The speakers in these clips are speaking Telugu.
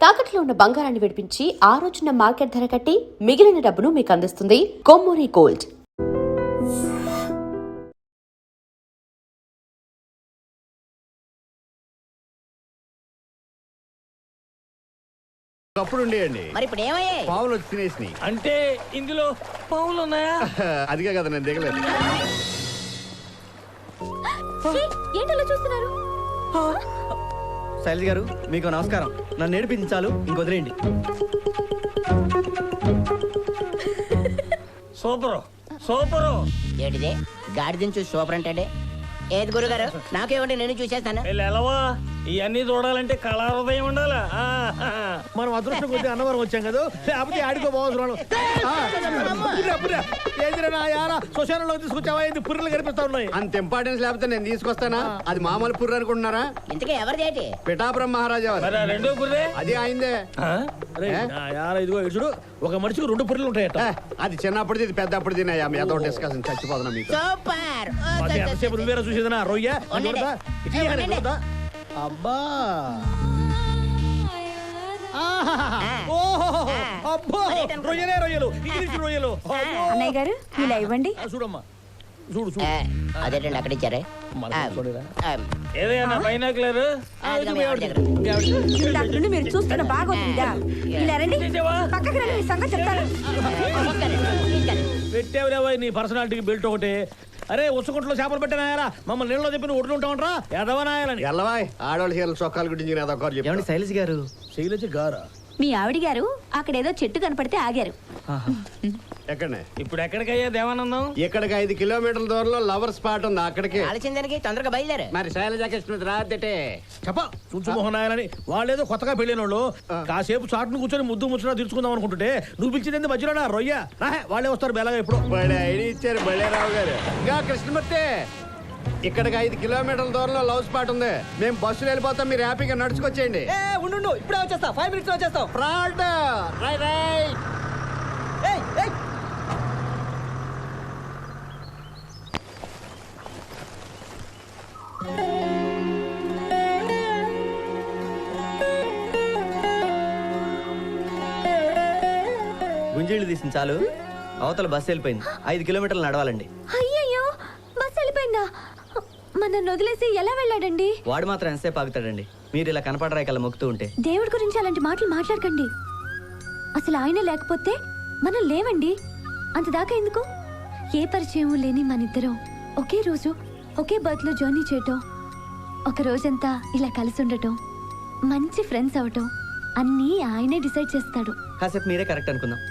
తాకట్లో ఉన్న బంగారాన్ని విడిపించి ఆ రోజున మార్కెట్ ధర కట్టి మిగిలిన డబ్బును మీకు అందిస్తుంది కొమ్మూరి గోల్డ్. అప్పుడు ఉండేయండి మరి ఇప్పుడు ఏమయ్యాయి? పావులు వచ్చి తినేసినాయి. అంటే ఇందులో పావులు ఉన్నాయా? అదిగా కదా నేను దిగలేదు. ఏంటలా చూస్తున్నారు? శైలజ గారు మీకు నమస్కారం. నన్ను నేర్పించాలు ఇంకొదిలేయండి. Super super. ఏంటిది గాడిదని చూసి సూపర్ అంటే ఏది గురుగారు నాకేమంటే నేను చూసేస్తాను. ఎలవా ఇవన్నీ చూడాలంటే కళాహృదయం ఉండాలా? మనం అదృష్టం కొద్ది అన్నవరం వచ్చాం కదా, లేకపోతే ఆడికో బాగున్నాడు. శ్మశానంలో తీసుకొచ్చావా? పుర్రెలు కనిపిస్తా ఉన్నాయి. అంత ఇంపార్టెన్స్ లేకపోతే నేను తీసుకొస్తానా? అది మామూలు పుర్రు అనుకుంటున్నారా? ఇంతకీ ఎవరిది ఏంటి? పిఠాపురం మహారాజా వారు. మరి ఆ రెండో పుర్రే అది అయిందే. ఇదిగో ఇడుచుడు, ఒక మనిషికి 2 పుర్రెలు ఉంటాయట. అది చిన్నప్పుడు ఇది పెద్దప్పుడు తిన్నాయా? మీ ఏదో డిస్కషన్ చచ్చిపోతున్నా మీకు. సూపర్. ఎంతసేపు నువ్వేరా చూసేదనా రొయ్య? అబ్బా రొయ్యలే రొయ్యలు, ఇంగ్లీష్ రొయ్యలు. అన్నయ్య గారు ఇలా ఇవ్వండి. చూడమ్మా, చూడు చూడు. అదేంటండి అక్కడ ఇచ్చారే? ఏదైనా బైనాకులర్ ఇందాక నుండి మీరు చూస్తున్న బాగోతుందా? ఇలా రండి, పక్కకి రండి, మీ సంగతి చెప్తాను. పెట్టావులేవా నీ పర్సనాలిటీకి బెల్ట్ ఒకటి. అరే ఉసుకుంట్లో చేపలు పెట్టినాయారా? మమ్మల్ని నీళ్ళలో చెప్పి నువ్వు ఒడ్లు ఉంటావంటరా ఎదవనాయాలని. ఎల్లవాయ్ ఆడవాళ్ళ చీరలు చొక్కాల గురించి అదొకరు చెప్పండి. ఏమండి శైలజ గారు? శైలజ గారా? మీ ఆవిడ గారు అక్కడేదో చెట్టు కనపడితే ఆగారు. ఎక్కడనే? ఇప్పుడు ఎక్కడికయ్యా దేవానందం? ఇక్కడికి 5 కిలోమీటర్ల దూరంలో లవర్ స్పాట్ ఉంది, అక్కడికి. ఆలోచించడానికి తొందరగా బయలుదేరు. మరి శైలజ కృష్ణ రాదటే చెప్ప చూచుమోహనాయాలని. వాళ్ళేదో కొత్తగా పెళ్ళిన వాళ్ళు కాసేపు చాటును కూర్చొని ముద్దు ముచ్చట తీర్చుకుందాం అనుకుంటుంటే నువ్వు పిలిచింది మధ్యలో రొయ్య రాహే. వాళ్ళే వస్తారు బెలగా ఇప్పుడు. బడే ఐడి ఇచ్చారు బళ్ళేరావు గారు. ఇంకా కృష్ణమూర్తి, ఇక్కడికి 5 కిలోమీటర్ల దూరంలో లవ్ స్పాట్ ఉంది. మేము బస్సులు వెళ్ళిపోతాం, మీరు హ్యాపీగా నడుచుకొచ్చేయండి. ఉండు, ఇప్పుడే వచ్చేస్తా. 5 minutes లో వచ్చేస్తాం. ఫ్రాడ్ రై రై. గుంజీళ్ళు తీసిన చాలు, అవతల బస్సు వెళ్ళిపోయింది. 5 కిలోమీటర్లు నడవాలండి. అయ్యయ్యో, బస్ వెళ్ళిపోయిందా? మనల్ని వదిలేసి ఎలా వెళ్ళాడండి? వాడు మాత్రం ఎంతసేపు ఆగుతాడండి? మీరు ఇలా కనపడరాయికల్లా మొక్కుతూ ఉంటే. దేవుడి గురించి అలాంటి మాటలు మాట్లాడకండి. అసలు ఆయన లేకపోతే మనం లేవండి. అంతదాకా ఎందుకు? ఏ పరిచయం లేని మనిద్దరం ఒకే రోజు ఒకే బర్త్ లో జర్నీ చేయటం, ఒక రోజంతా ఇలా కలిసి ఉండటం, మంచి ఫ్రెండ్స్ అవటం అన్నీ ఆయనే డిసైడ్ చేస్తాడు. కాసేపు మీరే కరెక్ట్ అనుకుందాం.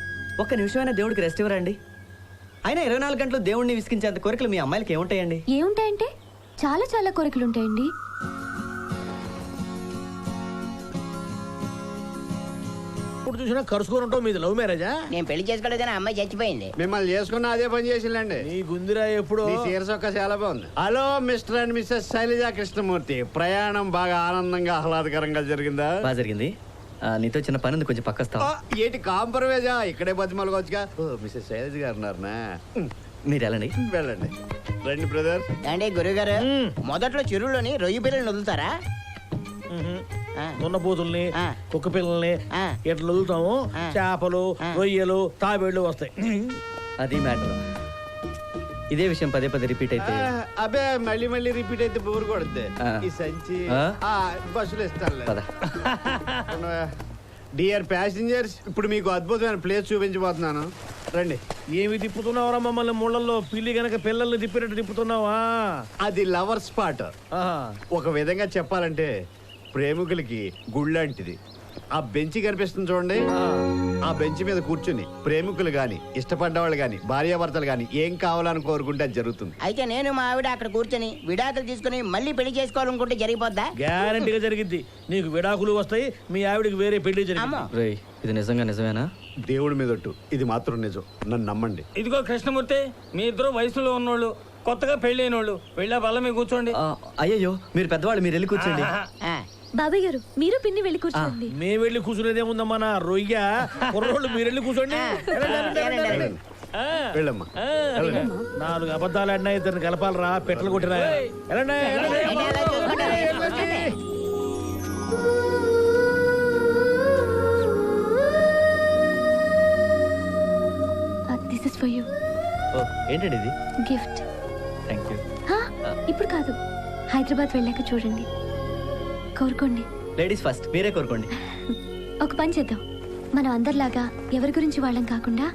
ఒక్క నిమిషమైనా దేవుడికి రెస్ట్ ఇవ్వరండి? అయినా 24 గంటలు దేవుడిని విసిగించేంత కోరికలు మీ అమ్మాయిలకి ఏముంటాయండి? ఏముంటాయంటే చాలా చాలా కోరికలు ఉంటాయండి. ఇప్పుడు చూసినా కరుచుకొని ఉంటావు. మీది లవ్ మ్యారేజా? నేను పెళ్లి చేసుకోలేదని అమ్మాయి చచ్చిపోయింది. మిమ్మల్ని చేసుకున్న అదే పని చేసిందండి. నీ గుందిరా ఎప్పుడు. మీ చీర చొక్క చాలా బాగుంది. Hello mister and missus Shailaja Krishnamurthy, ప్రయాణం బాగా ఆనందంగా ఆహ్లాదకరంగా జరిగిందా? బాగా జరిగింది. నీతో చిన్న పని ఉంది, కొంచెం పక్కస్తావా? ఏంటి కాంప్రమైజా? ఇక్కడే బతిమలకొచ్చుగా. ఓ మిస్సెస్ శైలజ గారు ఉన్నారనా? మీరు వెళ్ళండి. వెళ్ళండి. రండి బ్రదర్. అంటే గురుగారు మొదట్లో చెరువులోని రొయ్య పిల్లల్ని వదులుతారా? దున్నపోతుల్ని, కుక్క పిల్లల్ని ఆ. ఎట్లా వదులుతాము. చేపలు, రొయ్యలు, తాబేళ్లు వస్తాయి. అది మ్యాటర్. ఇదే విషయం పదే పదే రిపీట్ అయితే అబే మళ్ళీ మళ్ళీ రిపీట్ అయితే బోర్ కొడుతుంది. ఆ. ఈ సంచి ఆ? బస్సులు ఇస్తాను. పద. డియర్ ప్యాసింజర్స్, ఇప్పుడు మీకు అద్భుతమైన ప్లేస్ చూపించబోతున్నాను. రండి. ఏమి తిప్పుతున్నావురా మమ్మల్ని? ముళ్ళల్లో పిల్లి గనక పిల్లల్ని తిప్పినట్టు తిప్పుతున్నావా? అది లవర్ స్పాట్. ఒక విధంగా చెప్పాలంటే ప్రేమికులకి గుళ్ళంటిది. ఆ బెంచ్ కనిపిస్తుంది చూడండి. ఆ బెంచ్ మీద కూర్చుని ప్రేమికులు గాని, ఇష్టపడ్డవాళ్ళు గాని, భార్యాభర్తలు గాని ఏం కావాలని కోరుకుంటే అది జరుగుతుంది. అయితే నేను మా ఆవిడ అక్కడ కూర్చొని విడాకులు తీసుకుని మళ్ళీ పెళ్లి చేసుకోవాలనుకుంటే జరిగిపోద్దా? గ్యారంటీగా జరిగిద్ది. నీకు విడాకులు వస్తాయి, మీ ఆవిడకి వేరే పెళ్లి జరిగింది. రేయ్, ఇది నిజంగా నిజమేనా? దేవుడి మీద ఒట్టు, ఇది మాత్రం నిజం. నన్ను నమ్మండి. ఇదిగో కృష్ణమూర్తి, మీ ఇద్దరు వయసులో ఉన్నోళ్ళు, కొత్తగా పెళ్ళైన వాళ్ళు. వెళ్ళా బల్ల మీద కూర్చోండి. అయ్యయ్యో, మీరు పెద్దవాళ్ళు, మీరు వెళ్ళి కూర్చోండి. బాబాయ్ గారు మీరు పిన్ని వెళ్ళి కూర్చోండి. మేము వెళ్ళి కూర్చునేదేముందమ్మా నా రొయ్య. కుర్రోళ్ళు మీరు వెళ్ళి కూర్చోండి. వెళ్ళమ్మా. 4 అబద్ధాలు ఆడినా ఇద్దరిని కలపాలరా, పెట్టలు కొట్టినా. Is for you. ఓ ఏంటండి ఇది? గిఫ్ట్. Thank you. ఇప్పుడు కాదు, హైదరాబాద్ వెళ్ళాక చూడండి. కోరుకోండి. లేడీస్ ఫస్ట్, మీరే కోరుకోండి. ఒక పని చేద్దాం, మనం అందరిలాగా ఎవరి గురించి వాళ్ళం కాకుండా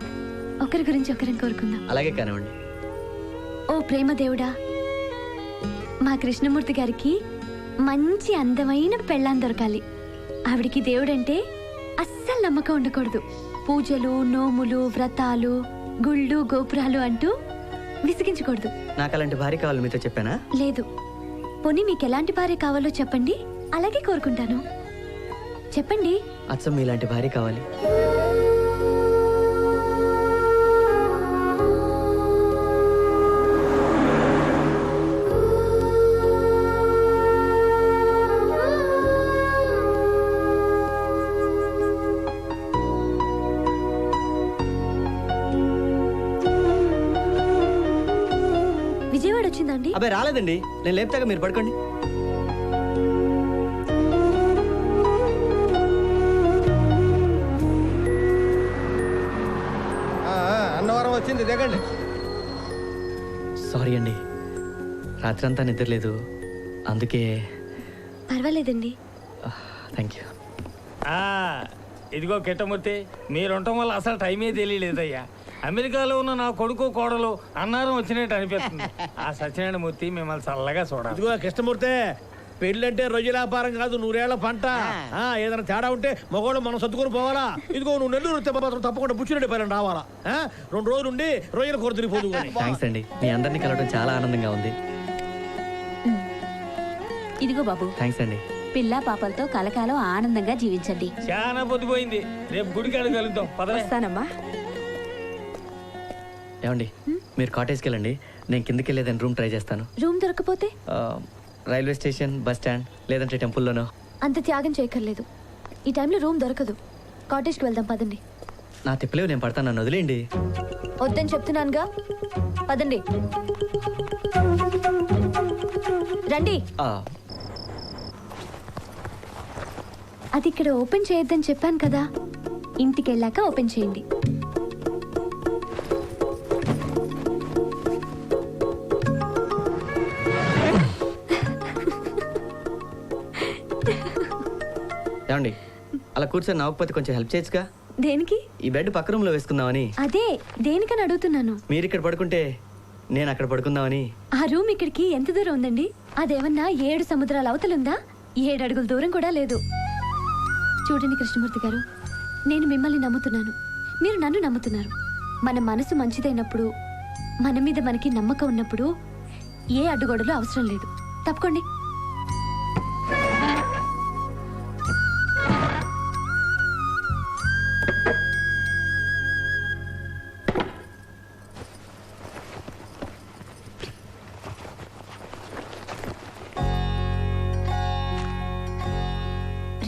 ఒకరి గురించి ఒకరం కోరుకుందాం. అలాగే కానివ్వండి. ఓ ప్రేమ దేవుడా, మా కృష్ణమూర్తి గారికి మంచి అందమైన పెళ్ళాం దొరకాలి. ఆవిడికి దేవుడంటే అస్సలు నమ్మకం ఉండకూడదు. పూజలు, నోములు, వ్రతాలు, గుళ్ళు, గోపురాలు అంటూ విసిగించకూడదు. నాకు అలాంటి భార్య కావాలి, మీతో చెప్పానా? లేదు. పోనీ మీకు ఎలాంటి భార్య కావాలో చెప్పండి, అలాగే కోరుకుంటాను. చెప్పండి. అచ్చం మీలాంటి భార్య కావాలి. విజయవాడ వచ్చిందండి? అబ్బాయి రాలేదండి, నేను లేపుతాగా, మీరు పడుకోండి. అన్నవరం వచ్చింది, దిగండి. సారీ అండి, రాత్రంతా నిద్రలేదు, అందుకే. పర్వాలేదండి. Thank you. ఇదిగో కిట్టమూర్తి, మీరుండటం వల్ల అసలు టైమే తెలియలేదయ్యా. అమెరికాలో ఉన్న నా కొడుకు కోడలు అన్నారం వచ్చినట్టు అనిపిస్తుంది. ఆ సత్యనారాయణమూర్తి మిమ్మల్ని చల్లగా చూడాలి. ఇదిగో కృష్ణమూర్తి, పెళ్ళంటే రొయ్యల వ్యాపారం కాదు, నూరేళ్ల పంట. ఏదైనా తేడా ఉంటే మగవాళ్ళు మనం సర్దుకొని పోవాలా. ఇదిగో నువ్వు నెల్లూరు వస్తే మాత్రం తప్పకుండా బుచ్చిరెడ్డి పైన రావాలా. 2 రోజులు ఉండి రొయ్యల కూర తిరిగిపోదు. థ్యాంక్స్ అండి, మీ అందరినీ కలవడం చాలా ఆనందంగా ఉంది. ఇదిగో బాబు. థ్యాంక్స్ అండి. పిల్ల పాపలతో కలకాలం ఆనందంగా జీవించండి. చాలా పొద్దుపోయింది, రేపు గుడికాడు కలుద్దాం. వస్తానమ్మా. ఏమండి, మీరు కాటేజ్కి వెళ్ళండి, నేను కిందకి వెళ్ళేదని రూమ్ ట్రై చేస్తాను. రూమ్ దొరకపోతే? రైల్వే స్టేషన్, బస్ స్టాండ్, లేదంటే టెంపుల్లోనో. అంత త్యాగం చేయక్కర్లేదు. ఈ టైంలో రూమ్ దొరకదు. కాటేజ్కి వెళ్దాం, పదండి. నా తిప్పలేవు, నేను పడతాను, నన్ను వదిలేయండి. వద్దని చెప్తున్నానుగా, పదండి. రండి. అది ఇక్కడ ఓపెన్ చేయొద్దని చెప్పాను కదా, ఇంటికి వెళ్ళాక ఓపెన్ చేయండి. ఏమండి, అలా కూర్చొని నవ్వకపోతే కొంచెం హెల్ప్ చేయొచ్చుగా? దేనికి? ఈ బెడ్ పక్క రూమ్లో వేసుకుందామని. అదే, దేనికని అడుగుతున్నాను. మీరు ఇక్కడ పడుకుంటే నేను అక్కడ పడుకుందామని. ఆ రూమ్ ఇక్కడికి ఎంత దూరం ఉందండి? అదేమన్నా 7 సముద్రాల అవతలుందా? 7 అడుగుల దూరం కూడా లేదు. చూడండి కృష్ణమూర్తి గారు, నేను మిమ్మల్ని నమ్ముతున్నాను, మీరు నన్ను నమ్ముతున్నారు. మన మనసు మంచిదైనప్పుడు, మన మీద మనకి నమ్మకం ఉన్నప్పుడు ఏ అడ్డుగోడలు అవసరం లేదు. తప్పుకోండి.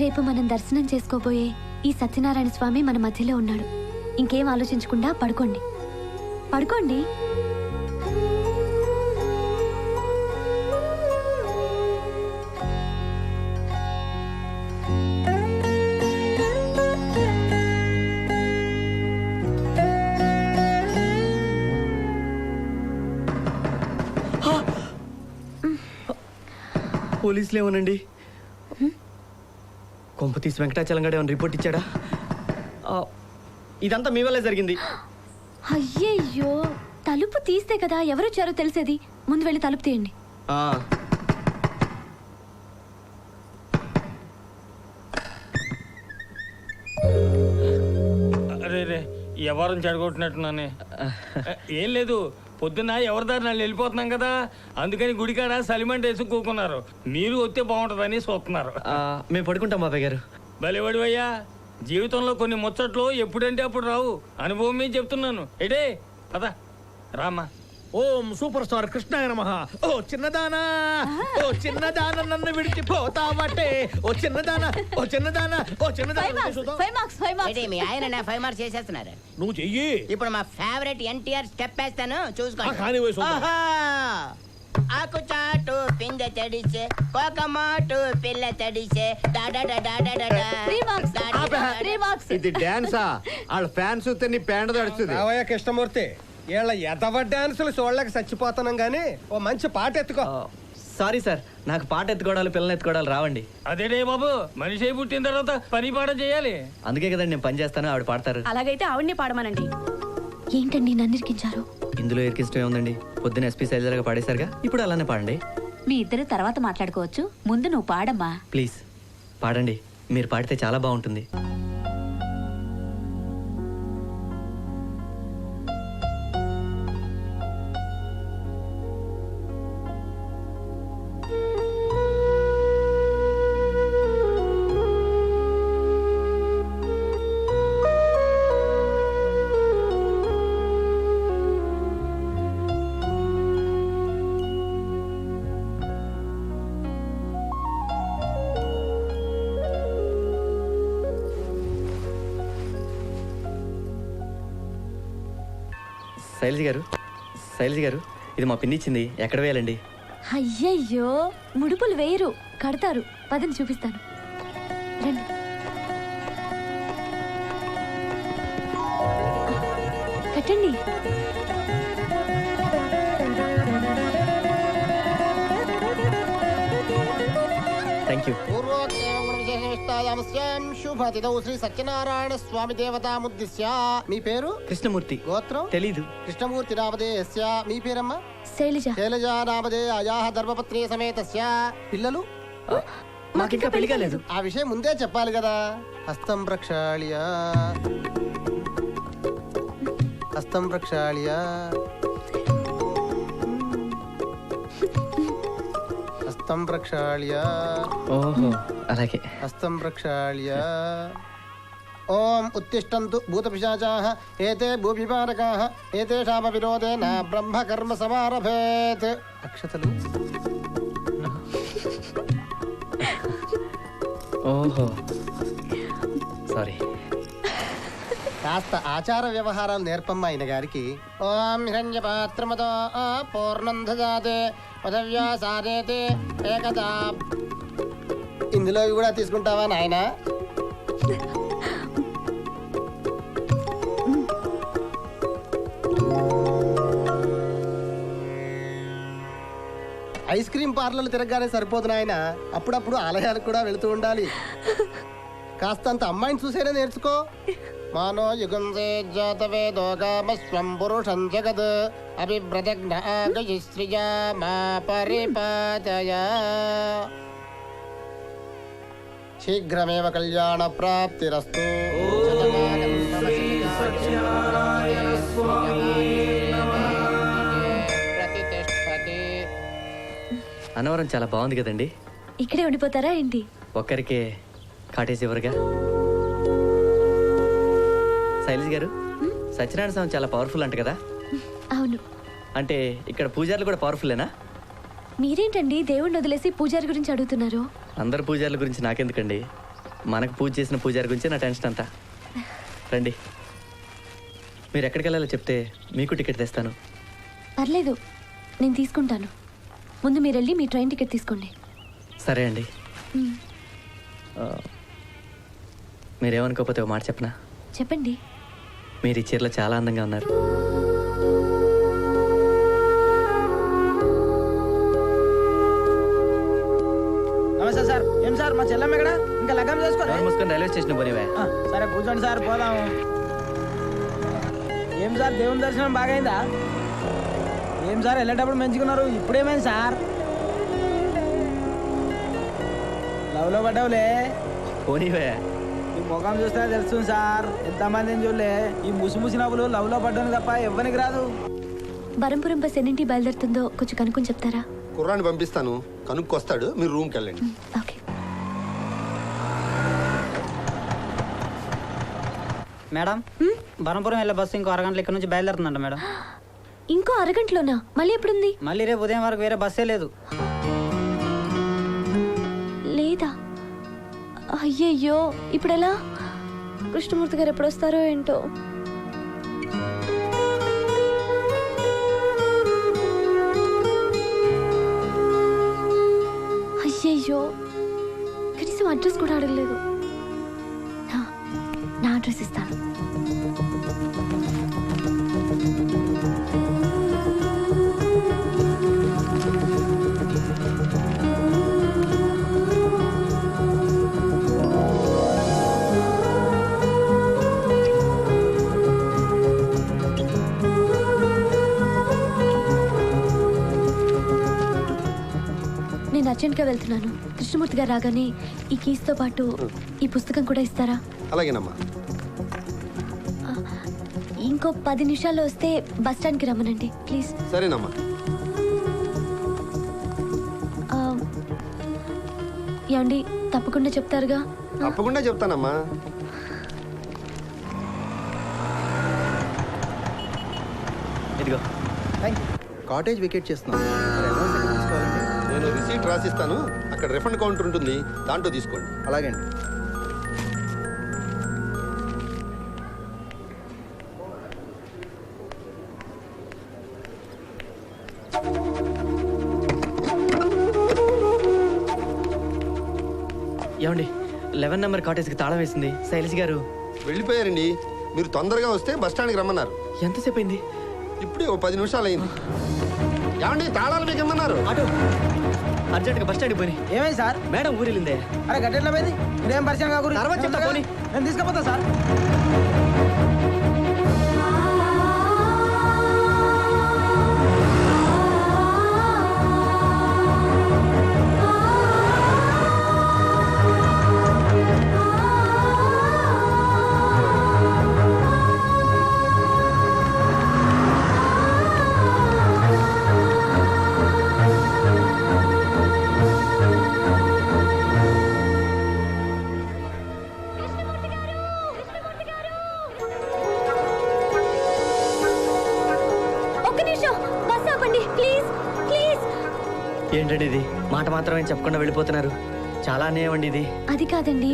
రేపు మనం దర్శనం చేసుకోబోయే ఈ సత్యనారాయణ స్వామి మన మధ్యలో ఉన్నాడు. ఇంకేం ఆలోచించకుండా పడుకోండి. పడుకోండి. పోలీసులు ఏమోనండి, కొంపతీసి వెంకటాచలం గడ ఏమైనా రిపోర్ట్ ఇచ్చాడా? ఇదంతా మీ వల్లే జరిగింది. అయ్యయ్యో, తలుపు తీస్తే కదా ఎవరొచ్చారో తెలిసేది. ముందు వెళ్ళి తలుపు తీయండి. అరే రే, ఎవరం చెడగొట్టినట్టున్నానే. ఏం లేదు, పొద్దున్న ఎవరి దారి వాళ్ళు వెళ్ళిపోతున్నాం కదా, అందుకని గుడికాడ సలిమంట వేసి కూకున్నారు. మీరు వస్తే బాగుంటుందని చూస్తున్నారు. మేము పడుకుంటాం బాబాయ్ గారు. బలివడివయ్యా, జీవితంలో కొన్ని ముచ్చట్లు ఎప్పుడంటే అప్పుడు రావు. అనుభవం మీద చెప్తున్నాను. ఎడే పద రామ్మా. ఓం సూపర్ స్టార్ కృష్ణాయ నమః. ఓ చిన్నదానా, ఓ చిన్నదానా, నన్ను విడిచిపోతావటే, ఓ చిన్నదానా, ఓ చిన్నదానా, ఓ చిన్నదానా. ఏంటి మీ ఆయన 5 మార్క్స్ చేసేస్తున్నారు? నువ్వు చెయ్యి. ఇప్పుడు మా ఫేవరెట్ ఎన్టీఆర్ స్టెప్ వేస్తాను, చూసుకోండి. కానీ వయసు ఆహా! ఆకు చాటు పిందె తడిసే కోకమాటు పిల్ల తడిసే ఇది డాన్సా వాళ్ళ ఫ్యాన్స్ వస్తే నీ పేండ తడుస్తుంది. రావయ్య కృష్ణమూర్తి వీళ్ళ ఎదవ డాన్సులు చూడలేక చచ్చిపోతున్నాం గానీ ఓ మంచి పాట ఎత్తుకో. సారీ సార్, నాకు పాట ఎత్తుకోవడాలు పిల్లలు ఎత్తుకోవడాలు రావండి. అదేడే బాబు, మనిషి అయి పుట్టిన తర్వాత పని పాట చేయాలి. అందుకే కదండి నేను పని చేస్తాను, ఆవిడ పాడతారు. అలాగైతే ఆవిడ్ని పాడమనండి. ఏంటండి నన్ను ఇరికించారు? ఇందులో ఎరికిష్టం ఏముందండి? పొద్దున ఎస్పీ శైలజగా పాడేశారుగా, ఇప్పుడు అలానే పాడండి. మీ ఇద్దరు తర్వాత మాట్లాడుకోవచ్చు, ముందు నువ్వు పాడమ్మా. ప్లీజ్ పాడండి, మీరు పాడితే చాలా బాగుంటుంది. శైలజ గారు, ఇది మా పిన్ని ఇచ్చింది, ఎక్కడ వేయాలండి? అయ్యయ్యో, ముడుపులు వేయరు, కడతారు. పదని చూపిస్తాను, రండి. కట్టండి. Thank you. శుభతిథౌ శ్రీ సత్యనారాయణ స్వామి దేవతాముద్దిశ్య. మీ పేరు? కృష్ణమూర్తి. గోత్రం? తెలీదు. కృష్ణమూర్తి నామధేయస్య. మీ పేరమ్మా? శైలజ. శైలజ నామధేయాయాః ధర్మపత్ని సమేతస్య. పిల్లలు? మాకింకా పెళ్లి కాలేదు. ఆ విషయం ముందే చెప్పాలి కదా. హస్తం ప్రక్షాళ్య హస్తం ప్రక్షాళ్య హస్తం ప్రక్షాళ్య ఓహో, అలాగే. హస్తం ప్రక్షాళ్య. ఓం ఉత్తిష్టంతు భూతపిశాచాః ఏతే భూపిపారకాః ఏతేషామ విరోధేన బ్రహ్మకర్మ సమారభేత్. అక్షతలు. ఓహో, సారీ. కాస్త ఆచార వ్యవహారాలు నేర్పమ్మ ఆయన గారికి. ఓం హిరణ్యపాత్రమతో పూర్ణం దదాతే పదవ్యాసాదేతే ఏకదా. ఇందులో ఇవి కూడా తీసుకుంటావా నాయనా? ఐస్ క్రీమ్ పార్లర్లు తిరగగానే సరిపోదు నాయన, అప్పుడప్పుడు ఆలయాలకు కూడా వెళుతూ ఉండాలి. కాస్తంత అమ్మాయిని చూసేనే నేర్చుకో. మానో యుగంసే జాతవేదో గామస్వం పురుషం జగద్ అభివ్రతజ్ఞ ఆగయశ్రియా మా పరిపాతయ. శీఘ్రమేవ కళ్యాణ ప్రాప్తిరస్తు. అన్నవరం చాలా బాగుంది కదండి. ఇక్కడే ఉండిపోతారా ఏంటి? ఒక్కరికే కాటేసి ఎవరుగా. శైలజ గారు, సత్యనారాయణ స్వామి చాలా పవర్ఫుల్ అంట కదా? అవును. అంటే ఇక్కడ పూజారులు కూడా పవర్ఫుల్లేనా? మీరేంటండి దేవుడిని వదిలేసి పూజారి గురించి అడుగుతున్నారు? అందరు పూజారుల గురించి నాకెందుకండి, మనకు పూజ చేసిన పూజారి గురించి నా టెన్షన్ అంతా. రండి, మీరు ఎక్కడికి వెళ్ళాలో చెప్తే మీకు టికెట్ తెస్తాను. పర్లేదు, నేను తీసుకుంటాను. ముందు మీరు వెళ్ళి మీ ట్రైన్ టికెట్ తీసుకోండి. సరే అండి. మీరేమనుకోకపోతే ఒక మాట చెప్పనా? చెప్పండి. మీరు ఈ చీరలో చాలా అందంగా ఉన్నారు. నమస్తే సార్. ఏం సార్ మా చెల్లమ్మ ఎక్కడ? ఇంకా లగ్గం చేసుకోవాలి. మూసుకొని రైల్వే స్టేషన్ పోనివే. సరే కూర్చోండి సార్, పోదాము. ఏం సార్ దేవుని దర్శనం బాగైందా? ఏం సార్ వెళ్ళేటప్పుడు మంచుకున్నారు, ఇప్పుడేమైంది సార్? లవ్లో పడ్డావులే. పోనీవే. ఈ ముఖం చూస్తే తెలుస్తుంది సార్, ఎంతమందిని చూడలే. ఈ ముసి నవ్వులు లవ్లో పడ్డాను తప్ప ఎవ్వనికి రాదు. బరంపురం బస్ ఎన్నింటి బయలుదేరుతుందో కొంచెం కనుక్కొని చెప్తారా? కుర్రాన్ని పంపిస్తాను, కనుక్కొస్తాడు, మీరు రూమ్కి వెళ్ళండి. ఓకే. మేడం, బరంపురం వెళ్ళే బస్సు ఇంకో అరగంటలో ఇక్కడ నుంచి బయలుదేరుతుందంట మేడం. ఇంకో అరగంటలోనా? మళ్ళీ ఎప్పుడుంది? మళ్ళీ రేపు ఉదయం వరకు వేరే బస్సే లేదు. లేదా? అయ్యయ్యో, ఇప్పుడు ఎలా? కృష్ణమూర్తి గారు ఎప్పుడు వస్తారో ఏంటో. అయ్యో కనీసం అడ్రస్ కూడా అడగలేదు. నా అడ్రస్ ఇస్తాను. నేను అర్జెంట్గా వెళ్తున్నాను. కృష్ణమూర్తి గారు రాగానే ఈ కీస్తో పాటు ఈ పుస్తకం కూడా ఇస్తారా? అలాగేనమ్మా. ఇంకో 10 నిమిషాల్లో వస్తే బస్ స్టాండ్కి రమ్మనండి ప్లీజ్. సరేనమ్మా. ఏమండి తప్పకుండా చెప్తారుగా? తప్పకుండా చెప్తానమ్మా. ఇదిగో కాటేజ్ వికెట్ చేస్తున్నాను. నేను రిసీట్ రాసిస్తాను, అక్కడ రిఫండ్ కౌంటర్ ఉంటుంది, దాంట్లో తీసుకోండి. అలాగే అండి. ఏమండి 11 నెంబర్ కాటేజ్కి తాళం వేసింది శైలజ్ గారు. వెళ్ళిపోయారండి. మీరు తొందరగా వస్తే బస్ స్టాండ్కి రమ్మన్నారు. ఎంతసేపు అయింది? ఇప్పుడే ఓ 10 నిమిషాలు అయింది. ఏమండి తాళాలు మీకు ఇమ్మన్నారు. ఆటో అర్జెంట్గా బస్ స్టాండ్కి పోయి. ఏమైంది సార్? మేడం ఊరిలిందే. అరే గట్టెట్లా పోయింది? ఇదేం పరిచయం కాకూడదు. తర్వాత చెప్తా పోనీ. నేను తీసుకుపోతా సార్. ఏంటండి ఇది? మాట మాత్రమే చెప్పకుండా వెళ్ళిపోతున్నారు. చాలా అన్యాయం అండి ఇది. అది కాదండి,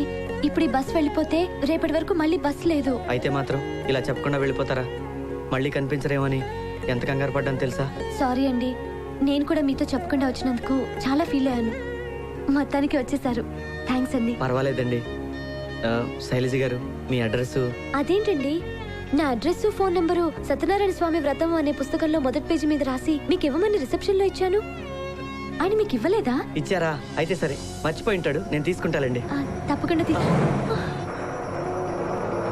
ఇప్పుడు ఈ బస్ వెళ్ళిపోతే రేపటి వరకు మళ్ళీ బస్ లేదు. అయితే మాత్రం ఇలా చెప్పకుండా వెళ్ళిపోతారా? మళ్ళీ కనిపించరేమని ఎంత కంగారు పడ్డాను తెలుసా? సారీ అండి, నేను కూడా మీతో చెప్పకుండా వచ్చినందుకు చాలా ఫీల్ అయ్యాను. మొత్తానికి వచ్చేసారు, థ్యాంక్స్ అండి. పర్వాలేదండి. శైలజ గారు మీ అడ్రస్? అదేంటండి, నా అడ్రస్ ఫోన్ నంబరు సత్యనారాయణ స్వామి వ్రతం అనే పుస్తకంలో మొదటి పేజీ మీద రాసి మీకు ఇవ్వమని రిసెప్షన్ లో ఇచ్చాను. ఆయన మీకు ఇవ్వలేదా? ఇచ్చారా? అయితే సరే, మర్చిపోయి ఉంటాడు, నేను తీసుకుంటానండి. తప్పకుండా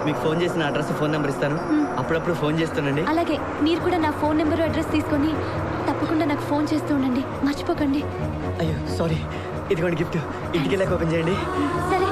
మీకు ఫోన్ చేసిన అడ్రస్ ఫోన్ నెంబర్ ఇస్తాను, అప్పుడప్పుడు ఫోన్ చేస్తానండి. అలాగే మీరు కూడా నా ఫోన్ నెంబర్ అడ్రస్ తీసుకొని తప్పకుండా నాకు ఫోన్ చేస్తూ ఉండండి, మర్చిపోకండి. అయ్యో సారీ, ఇదిగోండి గిఫ్ట్, ఇంటికి వెళ్ళాక ఓపెన్ చేయండి. సరే.